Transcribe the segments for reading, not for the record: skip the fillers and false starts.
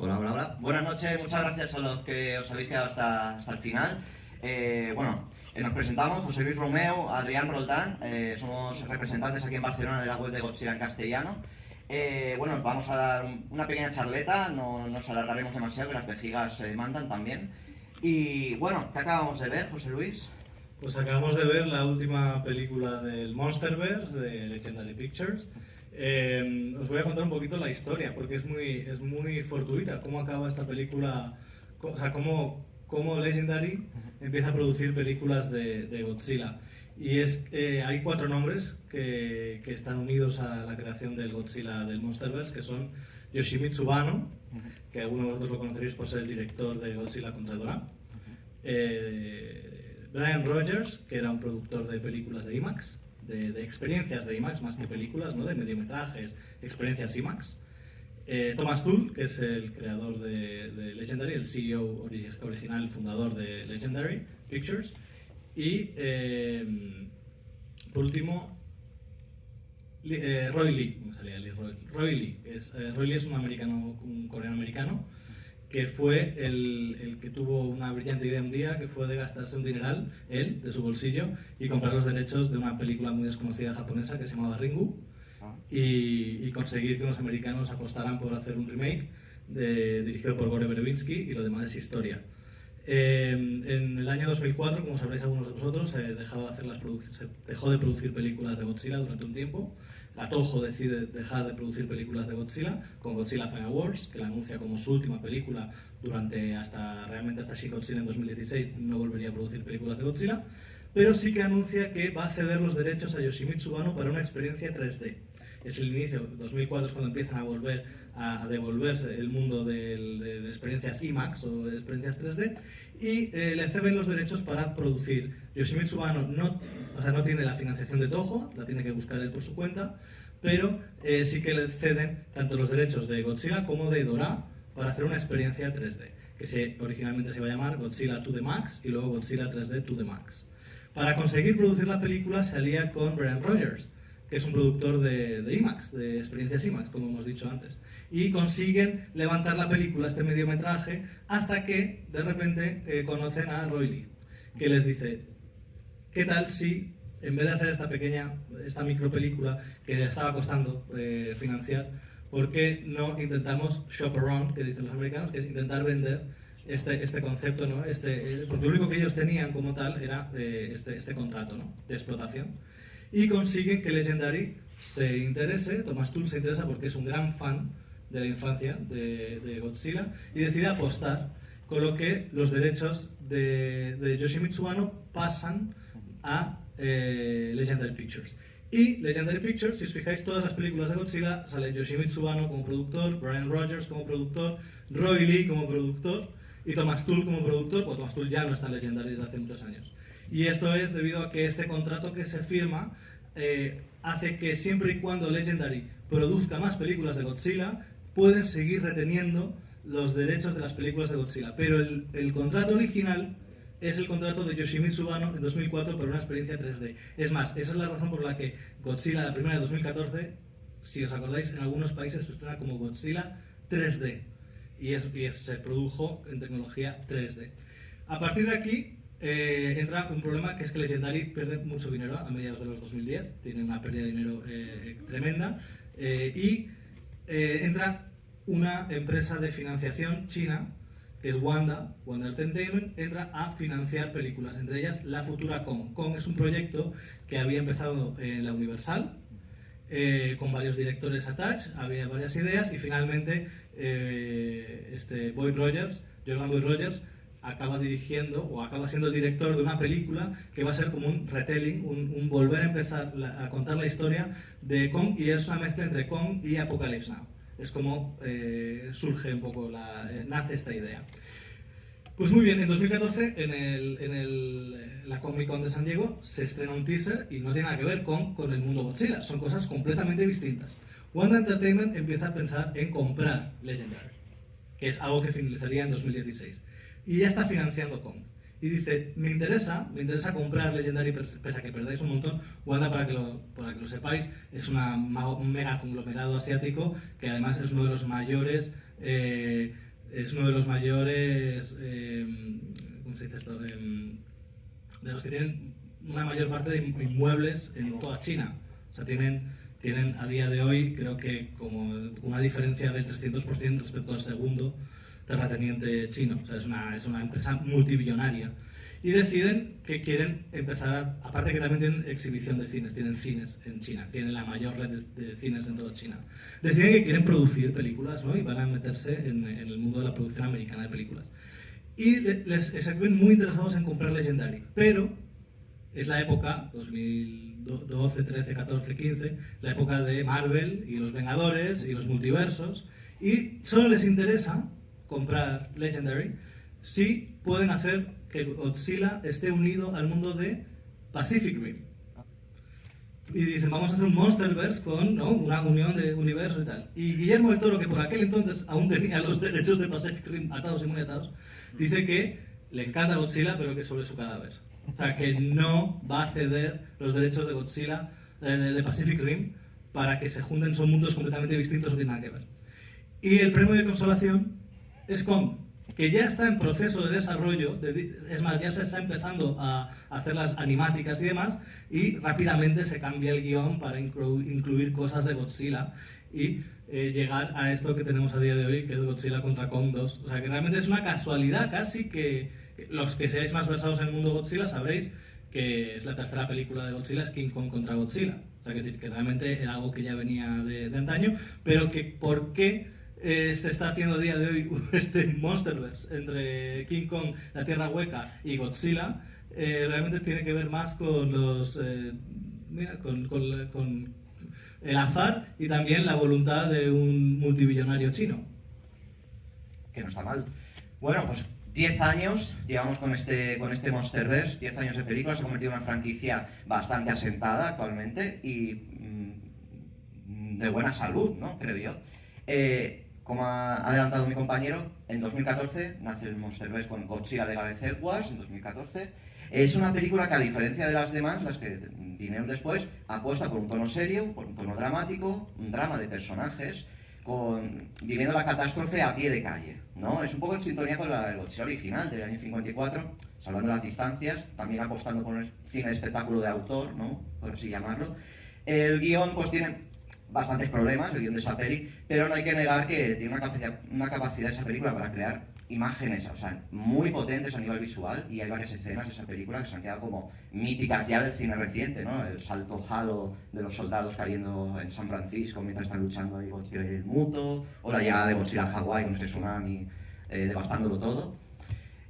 Hola, hola, hola. Buenas noches, muchas gracias a los que os habéis quedado hasta el final. Nos presentamos, José Luis Romeo, Adrián Roldán, somos representantes aquí en Barcelona de la web de Godzilla en castellano. Vamos a dar una pequeña charleta, no nos alargaremos demasiado, que las vejigas se mandan también. Y bueno, ¿qué acabamos de ver, José Luis? Pues acabamos de ver la última película del Monsterverse de Legendary Pictures. Os voy a contar un poquito la historia porque es muy fortuita cómo acaba esta película, o sea, cómo Legendary empieza a producir películas de Godzilla. Y hay 4 nombres que están unidos a la creación del Godzilla del Monsterverse, que son Yoshimitsu Banno, que algunos de vosotros lo conoceréis por ser el director de Godzilla contra Ghidorah. Brian Rogers, que era un productor de películas de IMAX, de experiencias de IMAX más que películas, ¿no? De mediometrajes, experiencias IMAX. Thomas Tull, que es el creador de Legendary, el CEO original, fundador de Legendary Pictures. Y por último, Roy Lee, ¿cómo salía? Roy Lee. Roy Lee es un coreano americano que fue el que tuvo una brillante idea un día, que fue de gastarse un dineral, él, de su bolsillo, y comprar los derechos de una película muy desconocida japonesa que se llamaba Ringu, y conseguir que los americanos apostaran por hacer un remake dirigido por Gore Verbinski, y lo demás es historia. En el año 2004, como sabréis algunos de vosotros, se dejó de producir películas de Godzilla durante un tiempo. La Toho decide dejar de producir películas de Godzilla con Godzilla Final Wars, que la anuncia como su última película hasta Shin Godzilla en 2016. No volvería a producir películas de Godzilla, pero sí que anuncia que va a ceder los derechos a Yoshimitsu Banno para una experiencia 3D. Es el inicio, 2004 es cuando empiezan a devolverse el mundo de experiencias IMAX o de experiencias 3D, y le ceden los derechos para producir. Yoshimitsu Banno no tiene la financiación de Toho, la tiene que buscar él por su cuenta, pero sí que le ceden tanto los derechos de Godzilla como de Ghidorah para hacer una experiencia 3D, que originalmente se iba a llamar Godzilla to the Max y luego Godzilla 3D to the Max. Para conseguir producir la película se alía con Brian Rogers, que es un productor de IMAX, de experiencias IMAX, como hemos dicho antes. Y consiguen levantar la película, este mediometraje, hasta que de repente conocen a Roy Lee, que les dice: ¿qué tal si, en vez de hacer esta micropelícula que le estaba costando financiar, por qué no intentamos shop around, que dicen los americanos, que es intentar vender este concepto, ¿no? Porque lo único que ellos tenían como tal era este contrato, ¿no?, de explotación. Y consiguen que Legendary se interese, Thomas Tull se interesa porque es un gran fan de la infancia de Godzilla, y decide apostar, con lo que los derechos de Yoshimitsu Banno pasan a Legendary Pictures. Y Legendary Pictures, si os fijáis, todas las películas de Godzilla sale Yoshimitsu Banno como productor, Brian Rogers como productor, Roy Lee como productor y Thomas Tull como productor. Pues Thomas Tull ya no está en Legendary desde hace muchos años. Y esto es debido a que este contrato que se firma hace que siempre y cuando Legendary produzca más películas de Godzilla, pueden seguir reteniendo los derechos de las películas de Godzilla. Pero el contrato original es el contrato de Yoshimitsu Banno en 2004 por una experiencia 3D. Es más, esa es la razón por la que Godzilla, la primera de 2014, si os acordáis, en algunos países se estrena como Godzilla 3D. Y se produjo en tecnología 3D. A partir de aquí entra un problema, que es que Legendary pierde mucho dinero a mediados de los 2010, tiene una pérdida de dinero tremenda, y entra una empresa de financiación china, que es Wanda Entertainment, entra a financiar películas, entre ellas la futura Kong. Kong es un proyecto que había empezado en la Universal, con varios directores attached, había varias ideas, y finalmente Jordan Boyd Rogers, acaba dirigiendo o acaba siendo el director de una película que va a ser como un retelling, un volver a empezar a contar la historia de Kong, y es una mezcla entre Kong y Apocalypse Now. Es como surge un poco, nace esta idea. Pues muy bien, en 2014 en la Comic Con de San Diego se estrena un teaser y no tiene nada que ver con el mundo Godzilla, son cosas completamente distintas. Wanda Entertainment empieza a pensar en comprar Legendary, que es algo que finalizaría en 2016. Y ya está financiando Kong. Y dice: me interesa comprar Legendary, pese a que perdáis un montón. Wanda, para que lo sepáis, es un mega conglomerado asiático, que además es uno de los mayores es uno de los mayores, ¿cómo se dice esto? De los que tienen una mayor parte de inmuebles en toda China. O sea, tienen a día de hoy, creo que como una diferencia del 300% respecto al segundo terrateniente chino. O sea, es una empresa multibillonaria. Y deciden que quieren empezar aparte que también tienen exhibición de cines, tienen cines en China, tienen la mayor red de cines en toda China. Deciden que quieren producir películas, ¿no? Y van a meterse en el mundo de la producción americana de películas. Y se ven muy interesados en comprar Legendary, pero es la época, 2012, 13, 14, 15, la época de Marvel y los Vengadores y los multiversos, y solo les interesa comprar Legendary si pueden hacer que Godzilla esté unido al mundo de Pacific Rim. Y dicen, vamos a hacer un Monsterverse con, ¿no?, una unión de universo y tal. Y Guillermo del Toro, que por aquel entonces aún tenía los derechos de Pacific Rim atados y muy atados, dice que le encanta Godzilla, pero que sobre su cadáver. O sea, que no va a ceder los derechos de Godzilla, de Pacific Rim, para que se junten, son mundos completamente distintos, no tienen nada que ver. Y el premio de consolación es Kong, que ya está en proceso de desarrollo, es más, ya se está empezando a hacer las animáticas y demás, y rápidamente se cambia el guión para incluir cosas de Godzilla y llegar a esto que tenemos a día de hoy, que es Godzilla contra Kong 2. O sea, que realmente es una casualidad casi que los que seáis más versados en el mundo Godzilla sabréis que es la tercera película de Godzilla, es King Kong contra Godzilla. O sea, que realmente era algo que ya venía de antaño, pero que ¿por qué se está haciendo a día de hoy este Monsterverse entre King Kong, la Tierra Hueca y Godzilla? Realmente tiene que ver más con los con el azar y también la voluntad de un multibillonario chino. Que no está mal. Bueno, pues 10 años llevamos con este Monsterverse, 10 años de película, se ha convertido en una franquicia bastante asentada actualmente y de buena salud, ¿no?, creo yo. Como ha adelantado mi compañero, en 2014 nace el Monsterverse con Godzilla de Gareth Edwards, en 2014. Es una película que, a diferencia de las demás, las que vinieron después, apuesta por un tono serio, por un tono dramático, un drama de personajes, viviendo la catástrofe a pie de calle, ¿no? Es un poco en sintonía con el Godzilla original del año 54, salvando las distancias, también apostando por el cine de espectáculo de autor, ¿no?, por así llamarlo. El guión pues tiene bastantes problemas, el guión de esa peli, pero no hay que negar que tiene una capacidad esa película para crear imágenes, o sea, muy potentes a nivel visual, y hay varias escenas de esa película que se han quedado como míticas ya del cine reciente, ¿no? El salto halo de los soldados cayendo en San Francisco mientras están luchando ahí Godzilla y el Muto, o la llegada de Godzilla a Hawái con ese tsunami devastándolo todo.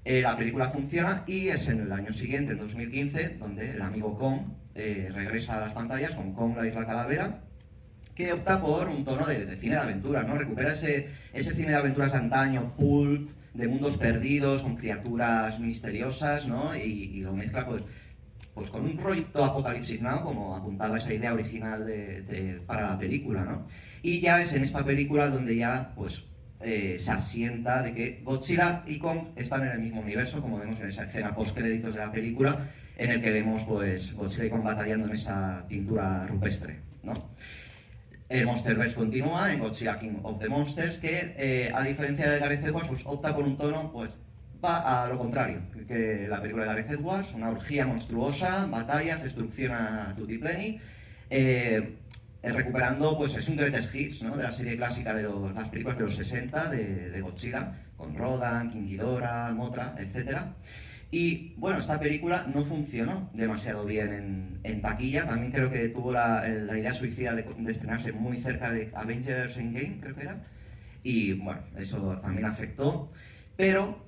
La película funciona y es en el año siguiente, en 2015, donde el amigo Kong regresa a las pantallas con Kong la Isla Calavera, que opta por un tono de cine de aventuras, ¿no? Recupera ese cine de aventuras de antaño, pulp, de mundos perdidos, con criaturas misteriosas, ¿no? Y lo mezcla pues con un rollito apocalipsis, ¿no?, como apuntaba esa idea original para la película, ¿no? Y ya es en esta película donde ya pues se asienta de que Godzilla y Kong están en el mismo universo, como vemos en esa escena post-créditos de la película, en el que vemos pues Godzilla y Kong batallando en esa pintura rupestre, ¿no? El Monsterverse continúa en Godzilla King of the Monsters, que a diferencia de Gareth Edwards, pues opta por un tono, pues va a lo contrario que la película de Gareth Edwards, una orgía monstruosa, batallas, destrucción a tutipleni, recuperando, pues es un greatest hits, ¿no?, de la serie clásica de las películas de los 60 de Godzilla, con Rodan, King Ghidorah, Mothra, etc. Y bueno, esta película no funcionó demasiado bien en taquilla. También creo que tuvo la idea suicida de estrenarse muy cerca de Avengers Endgame, creo que era. Y bueno, eso también afectó. Pero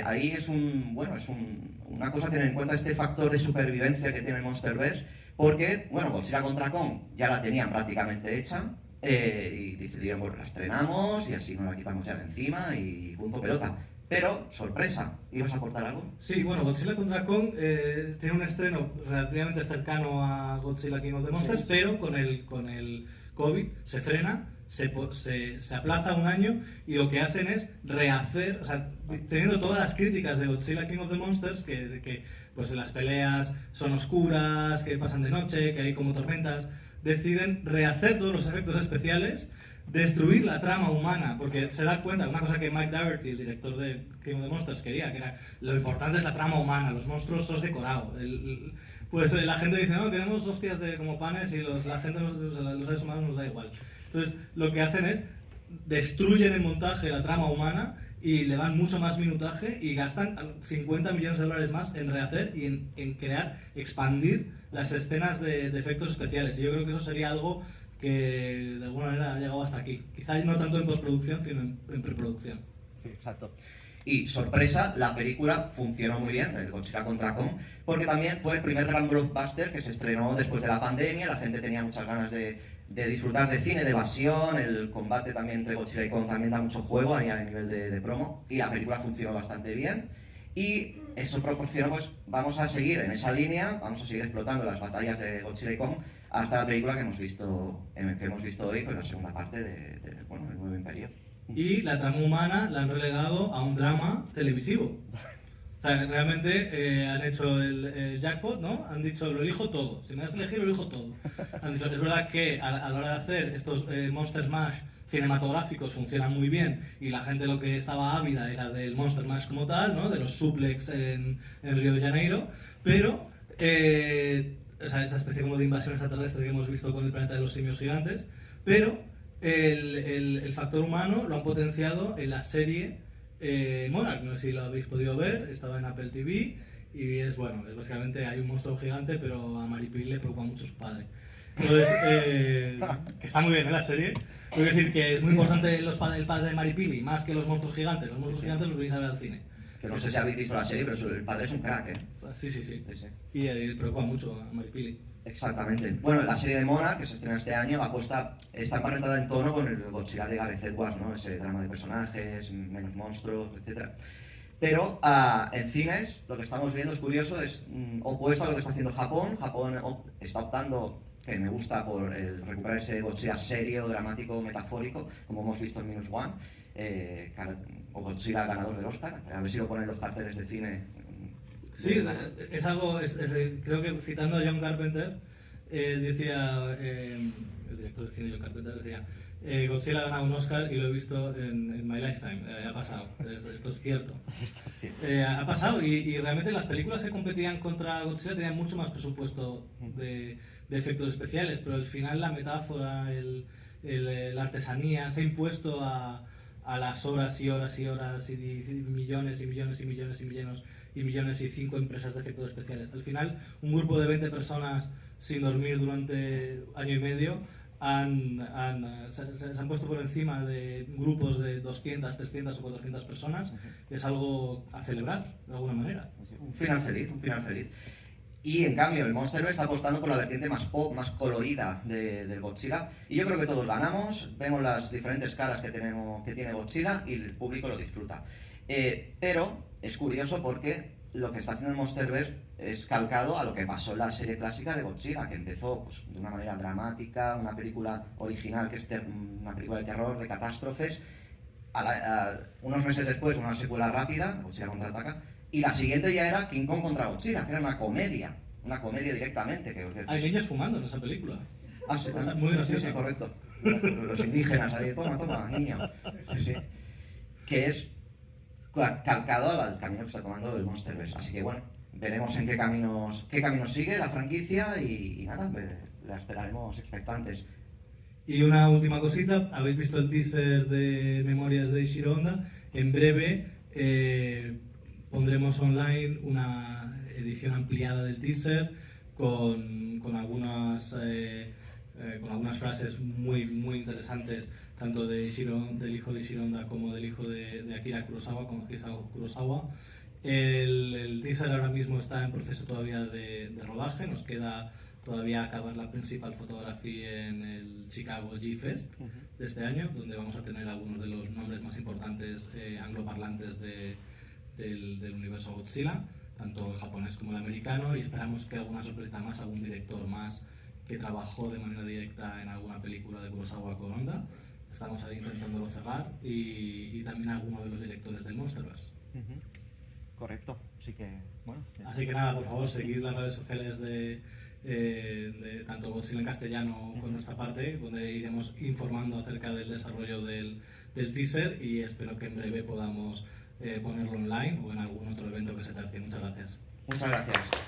ahí es una cosa a tener en cuenta, este factor de supervivencia que tiene el Monsterverse, porque, bueno, Godzilla contra Kong ya la tenían prácticamente hecha. Y decidieron, bueno, la estrenamos y así nos la quitamos ya de encima y punto pelota. Pero, sorpresa, ¿ibas a aportar algo? Sí, bueno, Godzilla contra Kong tiene un estreno relativamente cercano a Godzilla King of the Monsters, sí, pero con el COVID se frena, se aplaza un año, y lo que hacen es rehacer, o sea, teniendo todas las críticas de Godzilla King of the Monsters, que pues las peleas son oscuras, que pasan de noche, que hay como tormentas, deciden rehacer todos los efectos especiales, destruir la trama humana, porque se da cuenta, una cosa que Mike Dougherty, el director de Game of the Monsters, quería, que era lo importante es la trama humana, los monstruos sos decorados. Pues la gente dice, no, queremos hostias como panes y la gente, los seres humanos nos da igual. Entonces, lo que hacen es destruyen el montaje, la trama humana, y le dan mucho más minutaje y gastan 50 millones de dólares más en rehacer y en crear, expandir las escenas de efectos especiales. Y yo creo que eso sería algo que de alguna manera ha llegado hasta aquí. Quizás no tanto en postproducción, sino en preproducción. Sí, exacto. Y sorpresa, la película funcionó muy bien, el Godzilla contra Kong, porque también fue el primer gran blockbuster que se estrenó después de la pandemia. La gente tenía muchas ganas de disfrutar de cine, de evasión. El combate también entre Godzilla y Kong también da mucho juego ahí a nivel de promo, y la película funcionó bastante bien. Y eso proporciona, pues vamos a seguir en esa línea, vamos a seguir explotando las batallas de Godzilla y Kong hasta la película que hemos visto hoy, con la segunda parte de bueno, el Nuevo Imperio. Y la trama humana la han relegado a un drama televisivo. O sea, realmente han hecho el jackpot, ¿no? Han dicho, lo elijo todo. Si me das a elegir, lo elijo todo. Han dicho, es verdad que a la hora de hacer estos Monster Smash cinematográficos funcionan muy bien, y la gente lo que estaba ávida era del Monster Smash como tal, ¿no? De los suplex en Río de Janeiro, pero o sea, esa especie como de invasión extraterrestre que hemos visto con el planeta de los simios gigantes, pero el factor humano lo han potenciado en la serie Monarch. No sé si lo habéis podido ver, estaba en Apple TV, y es básicamente hay un monstruo gigante, pero a Maripil le preocupa mucho su padre. Entonces, que está muy bien la serie. Quiero decir que es muy importante el padre de Maripili, más que los monstruos gigantes. Los monstruos gigantes los veis a ver al cine. Que no sé si habéis visto la serie, pero el padre es un crack, ¿eh? Sí. Y le preocupa mucho a Maripili. Exactamente. Bueno, la serie de Monarch, que se estrena este año, está emparentada en tono con el Godzilla de Gareth Edwards, ¿no? Ese drama de personajes, menos monstruos, etc. Pero en cines lo que estamos viendo es curioso, es opuesto a lo que está haciendo Japón. Japón está optando, que me gusta, por recuperar ese Godzilla serio, dramático, metafórico, como hemos visto en Minus One, o Godzilla ganador del Oscar. A ver si lo ponen los carteles de cine. Sí, es algo, creo que citando a John Carpenter, decía, el director de cine John Carpenter decía, Godzilla ha ganado un Oscar y lo he visto en my lifetime, ha pasado, esto es cierto. Ha pasado, y realmente las películas que competían contra Godzilla tenían mucho más presupuesto de efectos especiales, pero al final la metáfora, la artesanía se ha impuesto a las horas y horas y horas y millones y millones y millones y millones y millones y 5 empresas de efectos especiales. Al final, un grupo de 20 personas sin dormir durante año y medio se han puesto por encima de grupos de 200, 300 o 400 personas. Es algo a celebrar, de alguna manera. Un final feliz, un final feliz. Y en cambio, el Monsterverse está apostando por la vertiente más pop, más colorida del Godzilla. Y yo creo que todos ganamos, vemos las diferentes caras que tiene Godzilla, y el público lo disfruta. Pero es curioso porque lo que está haciendo el Monsterverse es calcado a lo que pasó en la serie clásica de Godzilla, que empezó pues, de una manera dramática, una película original que es una película de terror, de catástrofes. Unos meses después, una secuela rápida, Godzilla contraataca, y la siguiente ya era King Kong contra Godzilla, que era una comedia directamente. Hay niños fumando en esa película. Ah, sí, muy gracioso. Sí, correcto. Los indígenas ahí, toma, niño. Sí. Que es calcado al camino que está tomando el Monsterverse. Así que bueno, veremos en qué caminos sigue la franquicia, y nada, la esperaremos expectantes. Y una última cosita, habéis visto el teaser de Memorias de Eiichiro Honda. En breve pondremos online una edición ampliada del teaser con algunas frases muy, muy interesantes, tanto del hijo de Eiichiro Honda como del hijo de Akira Kurosawa, con Hisao Kurosawa. El teaser ahora mismo está en proceso todavía de rodaje. Nos queda todavía acabar la principal fotografía en el Chicago G-Fest de este año, donde vamos a tener algunos de los nombres más importantes angloparlantes del universo Godzilla, tanto el japonés como el americano, y esperamos que alguna sorpresa más, algún director más que trabajó de manera directa en alguna película de Kurosawa con Honda. Estamos ahí intentándolo cerrar, y también alguno de los directores del Monsterverse. Correcto, así que, bueno. Así que nada, por favor, seguid las redes sociales de tanto Godzilla en castellano con nuestra parte, donde iremos informando acerca del desarrollo del teaser, y espero que en breve podamos ponerlo online o en algún otro evento que se tercie. Muchas gracias. Muchas gracias.